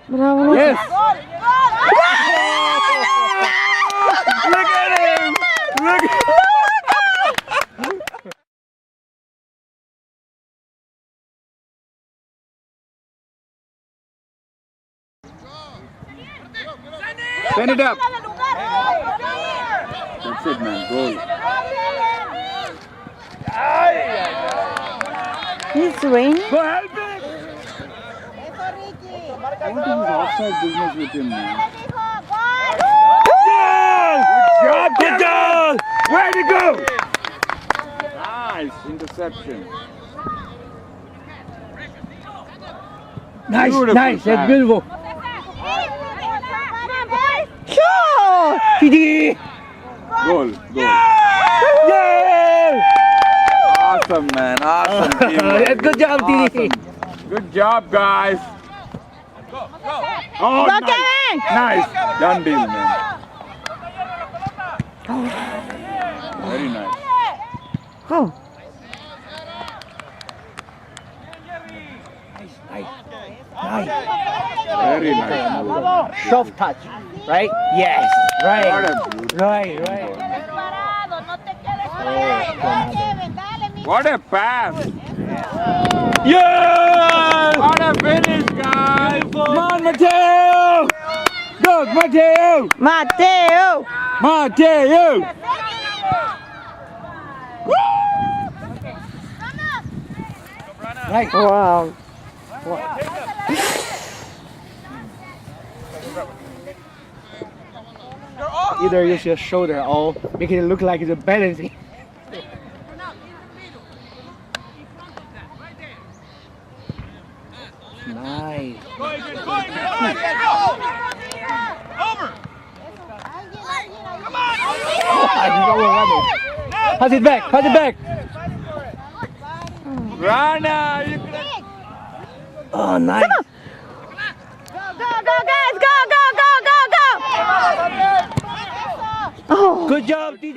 Bravo. Yes. Look at him. Look. Send it up. That's it, man. Goal. It's raining. Go help him. What is this offside business with him, man? Good job, good job. Way to go. Nice interception. Nice, Beautiful nice. That's pass. beautiful. Sure. TD. Goal, goal. Yay! Awesome, man. Awesome. teamwork. Good job, TD. Awesome. Good job, guys. Oh, Go, nice. Kevin. Nice. Done deal, man. Very nice. Oh. Nice. Very nice. Soft touch, right? Yes. What Right. a beautiful Right. What a pass! Yeah! What a finish, guys! Come on, Mateo! Go, Mateo! Mateo. Mateo! Right. Wow. Either use your shoulder or make it look like it's balancing. Nice. Pass it back. Pass it back. Rana! You can... Oh, nice. Go, guys! Go! Good job, DJ.